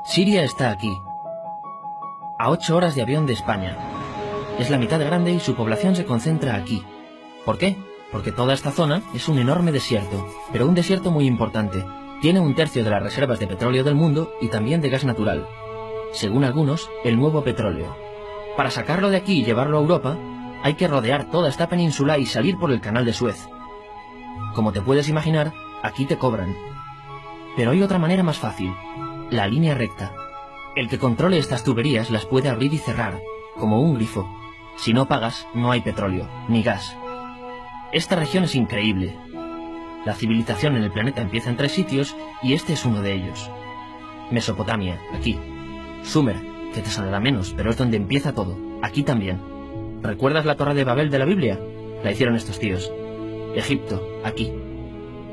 Siria está aquí, a 8 horas de avión de España. Es la mitad grande y su población se concentra aquí. ¿Por qué? Porque toda esta zona es un enorme desierto, pero un desierto muy importante. Tiene 1/3 de las reservas de petróleo del mundo y también de gas natural. Según algunos, el nuevo petróleo. Para sacarlo de aquí y llevarlo a Europa, hay que rodear toda esta península y salir por el canal de Suez. Como te puedes imaginar, aquí te cobran. Pero hay otra manera más fácil, la línea recta. El que controle estas tuberías las puede abrir y cerrar, como un grifo. Si no pagas, no hay petróleo, ni gas. Esta región es increíble. La civilización en el planeta empieza en 3 sitios y este es uno de ellos. Mesopotamia, aquí. Sumer, que te sonará menos, pero es donde empieza todo, aquí también. ¿Recuerdas la Torre de Babel de la Biblia? La hicieron estos tíos. Egipto, aquí.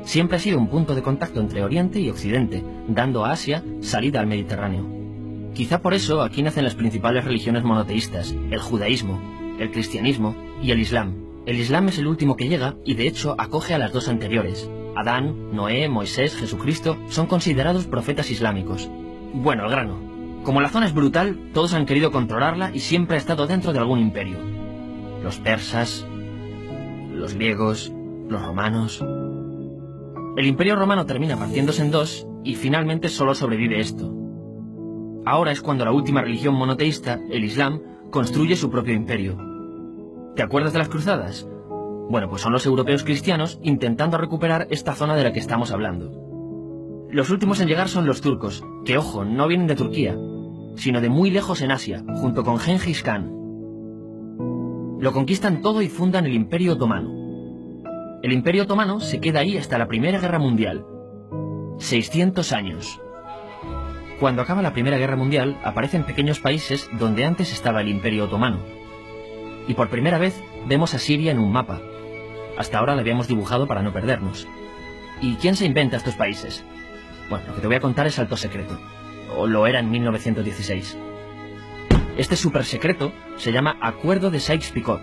Siempre ha sido un punto de contacto entre Oriente y Occidente, dando a Asia salida al Mediterráneo. Quizá por eso aquí nacen las principales religiones monoteístas, el judaísmo, el cristianismo y el islam. El islam es el último que llega y de hecho acoge a las 2 anteriores. Adán, Noé, Moisés, Jesucristo son considerados profetas islámicos. Bueno, al grano. Como la zona es brutal, todos han querido controlarla y siempre ha estado dentro de algún imperio. Los persas, los griegos, los romanos. El imperio romano termina partiéndose en 2 y finalmente solo sobrevive esto. Ahora es cuando la última religión monoteísta, el islam, construye su propio imperio. ¿Te acuerdas de las cruzadas? Bueno, pues son los europeos cristianos intentando recuperar esta zona de la que estamos hablando. Los últimos en llegar son los turcos, que ojo, no vienen de Turquía, sino de muy lejos en Asia, junto con Gengis Khan. Lo conquistan todo y fundan el Imperio Otomano. El Imperio Otomano se queda ahí hasta la Primera Guerra Mundial. 600 años. Cuando acaba la Primera Guerra Mundial, aparecen pequeños países donde antes estaba el Imperio Otomano. Y por primera vez vemos a Siria en un mapa. Hasta ahora la habíamos dibujado para no perdernos. ¿Y quién se inventa estos países? Bueno, lo que te voy a contar es alto secreto. O lo era en 1916. Este súper secreto se llama Acuerdo de Sykes-Picot.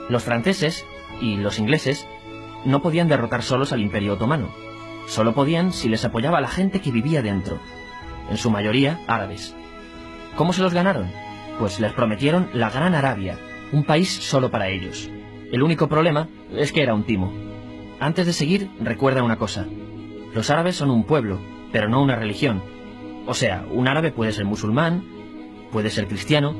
Los franceses y los ingleses no podían derrotar solos al Imperio Otomano. Solo podían si les apoyaba la gente que vivía dentro. En su mayoría árabes. ¿Cómo se los ganaron? Pues les prometieron la Gran Arabia, un país solo para ellos. El único problema es que era un timo. Antes de seguir, recuerda una cosa. Los árabes son un pueblo, pero no una religión. O sea, un árabe puede ser musulmán, puede ser cristiano,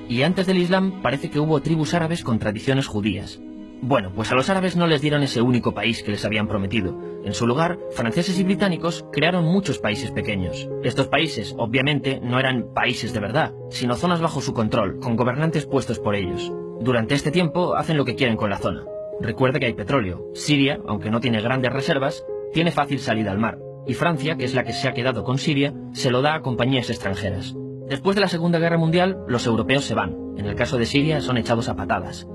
y antes del Islam parece que hubo tribus árabes con tradiciones judías. Bueno, pues a los árabes no les dieron ese único país que les habían prometido. En su lugar, franceses y británicos crearon muchos países pequeños. Estos países, obviamente, no eran países de verdad, sino zonas bajo su control, con gobernantes puestos por ellos. Durante este tiempo hacen lo que quieren con la zona. Recuerda que hay petróleo. Siria, aunque no tiene grandes reservas, tiene fácil salida al mar. Y Francia, que es la que se ha quedado con Siria, se lo da a compañías extranjeras. Después de la Segunda Guerra Mundial, los europeos se van. En el caso de Siria, son echados a patadas.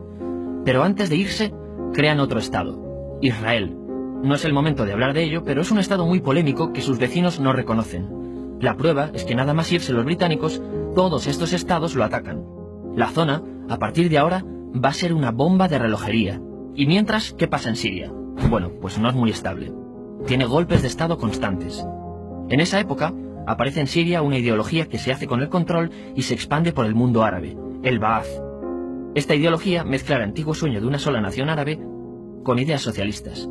Pero antes de irse, crean otro estado, Israel. No es el momento de hablar de ello, pero es un estado muy polémico que sus vecinos no reconocen. La prueba es que nada más irse los británicos, todos estos estados lo atacan. La zona, a partir de ahora, va a ser una bomba de relojería. Y mientras, ¿qué pasa en Siria? Bueno, pues no es muy estable. Tiene golpes de estado constantes. En esa época, aparece en Siria una ideología que se hace con el control y se expande por el mundo árabe, el Ba'ath. Esta ideología mezcla el antiguo sueño de una sola nación árabe con ideas socialistas.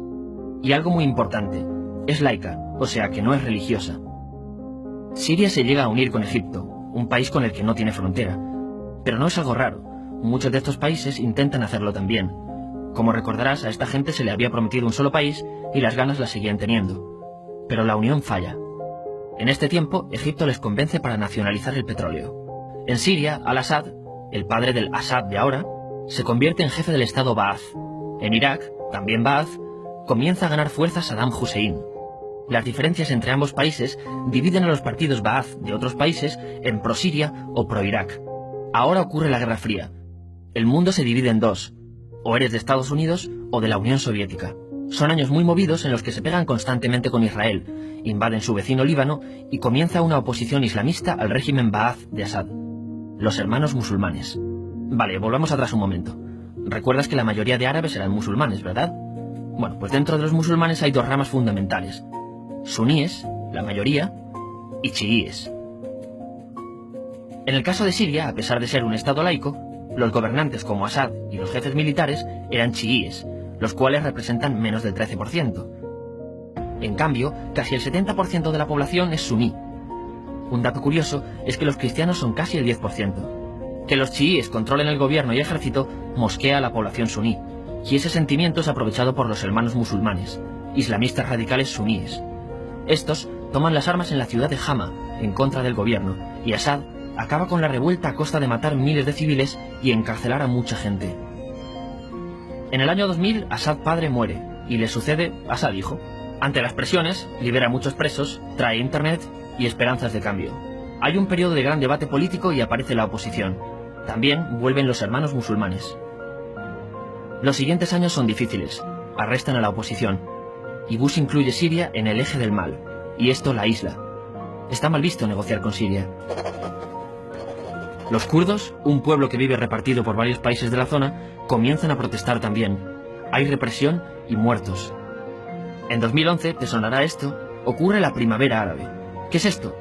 Y algo muy importante, es laica, o sea que no es religiosa. Siria se llega a unir con Egipto, un país con el que no tiene frontera. Pero no es algo raro, muchos de estos países intentan hacerlo también. Como recordarás, a esta gente se le había prometido un solo país y las ganas las seguían teniendo. Pero la unión falla. En este tiempo, Egipto les convence para nacionalizar el petróleo. En Siria, Al-Assad, el padre del Assad de ahora, se convierte en jefe del estado Ba'ath. En Irak, también Ba'ath, comienza a ganar fuerza Saddam Hussein. Las diferencias entre ambos países dividen a los partidos Ba'ath de otros países en pro-Siria o pro-Irak. Ahora ocurre la Guerra Fría. El mundo se divide en 2. O eres de Estados Unidos o de la Unión Soviética. Son años muy movidos en los que se pegan constantemente con Israel, invaden su vecino Líbano y comienza una oposición islamista al régimen Ba'ath de Assad. Los hermanos musulmanes. Vale, volvamos atrás un momento. Recuerdas que la mayoría de árabes eran musulmanes, ¿verdad? Bueno, pues dentro de los musulmanes hay 2 ramas fundamentales. Suníes, la mayoría, y chiíes. En el caso de Siria, a pesar de ser un estado laico, los gobernantes como Assad y los jefes militares eran chiíes, los cuales representan menos del 13%. En cambio, casi el 70% de la población es suní. Un dato curioso es que los cristianos son casi el 10%. Que los chiíes controlen el gobierno y ejército mosquea a la población suní, y ese sentimiento es aprovechado por los hermanos musulmanes, islamistas radicales suníes. Estos toman las armas en la ciudad de Hama, en contra del gobierno, y Assad acaba con la revuelta a costa de matar miles de civiles y encarcelar a mucha gente. En el año 2000, Assad padre muere, y le sucede Assad hijo. Ante las presiones, libera a muchos presos, trae internet y esperanzas de cambio. Hay un periodo de gran debate político y aparece la oposición. También vuelven los hermanos musulmanes. Los siguientes años son difíciles. Arrestan a la oposición. Y Bush incluye Siria en el eje del mal, y esto la aísla. Está mal visto negociar con Siria. Los kurdos, un pueblo que vive repartido por varios países de la zona, comienzan a protestar también. Hay represión y muertos. En 2011, te sonará esto, ocurre la Primavera Árabe. ¿Qué es esto?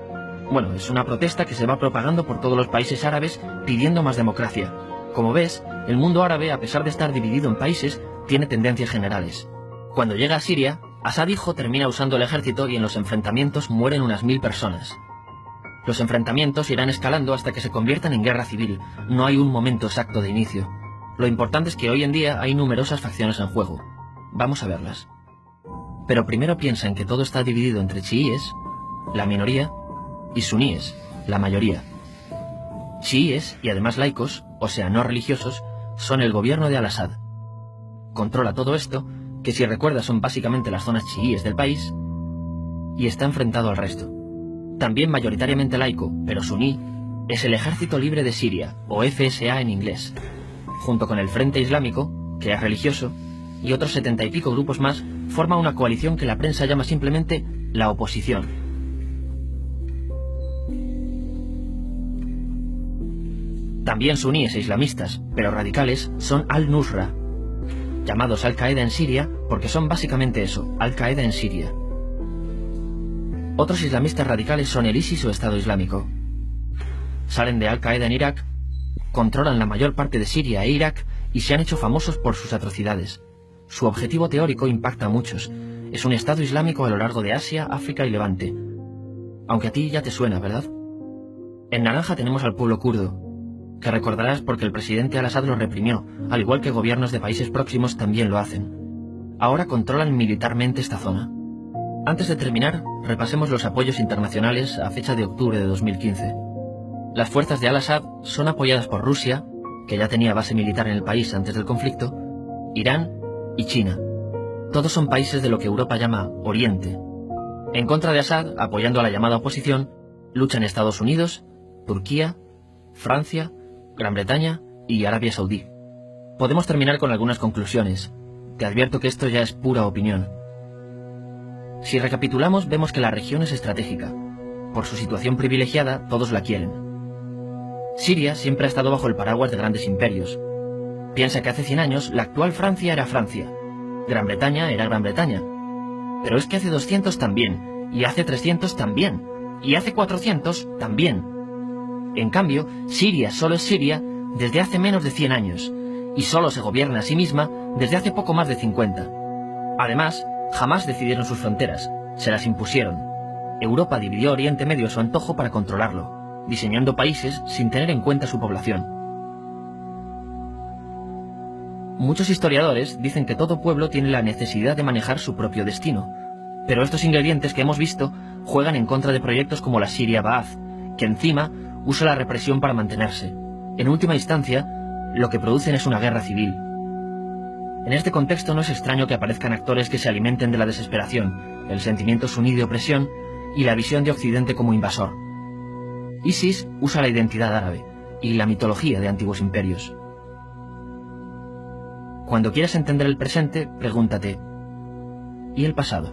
Bueno, es una protesta que se va propagando por todos los países árabes pidiendo más democracia. Como ves, el mundo árabe, a pesar de estar dividido en países, tiene tendencias generales. Cuando llega a Siria, Assad hijo termina usando el ejército y en los enfrentamientos mueren unas 1000 personas. Los enfrentamientos irán escalando hasta que se conviertan en guerra civil. No hay un momento exacto de inicio. Lo importante es que hoy en día hay numerosas facciones en juego. Vamos a verlas. Pero primero piensa en que todo está dividido entre chiíes, la minoría, y suníes, la mayoría. Chiíes, y además laicos, o sea, no religiosos, son el gobierno de Al-Assad. Controla todo esto, que si recuerdas son básicamente las zonas chiíes del país, y está enfrentado al resto. También mayoritariamente laico, pero suní, es el Ejército Libre de Siria, o FSA en inglés, junto con el Frente Islámico, que es religioso, y otros 70 y pico grupos más, forma una coalición que la prensa llama simplemente la oposición. También suníes e islamistas, pero radicales, son Al-Nusra, llamados Al-Qaeda en Siria porque son básicamente eso, Al-Qaeda en Siria. Otros islamistas radicales son el ISIS o Estado Islámico. Salen de Al-Qaeda en Irak, controlan la mayor parte de Siria e Irak y se han hecho famosos por sus atrocidades. Su objetivo teórico impacta a muchos. Es un Estado Islámico a lo largo de Asia, África y Levante. Aunque a ti ya te suena, ¿verdad? En naranja tenemos al pueblo kurdo, que recordarás porque el presidente Al-Assad lo reprimió, al igual que gobiernos de países próximos también lo hacen. Ahora controlan militarmente esta zona. Antes de terminar, repasemos los apoyos internacionales a fecha de octubre de 2015. Las fuerzas de Al-Assad son apoyadas por Rusia, que ya tenía base militar en el país antes del conflicto, Irán y China. Todos son países de lo que Europa llama Oriente. En contra de Assad, apoyando a la llamada oposición, luchan Estados Unidos, Turquía, Francia, Gran Bretaña y Arabia Saudí. Podemos terminar con algunas conclusiones. Te advierto que esto ya es pura opinión. Si recapitulamos, vemos que la región es estratégica. Por su situación privilegiada, todos la quieren. Siria siempre ha estado bajo el paraguas de grandes imperios. Piensa que hace 100 años la actual Francia era Francia, Gran Bretaña era Gran Bretaña. Pero es que hace 200 también, y hace 300 también, y hace 400 también. En cambio, Siria solo es Siria desde hace menos de 100 años, y solo se gobierna a sí misma desde hace poco más de 50. Además, jamás decidieron sus fronteras, se las impusieron. Europa dividió Oriente Medio a su antojo para controlarlo, diseñando países sin tener en cuenta su población. Muchos historiadores dicen que todo pueblo tiene la necesidad de manejar su propio destino, pero estos ingredientes que hemos visto juegan en contra de proyectos como la Siria Ba'ath, que encima usa la represión para mantenerse. En última instancia, lo que producen es una guerra civil. En este contexto no es extraño que aparezcan actores que se alimenten de la desesperación, el sentimiento suní de opresión y la visión de Occidente como invasor. ISIS usa la identidad árabe y la mitología de antiguos imperios. Cuando quieras entender el presente, pregúntate, ¿y el pasado?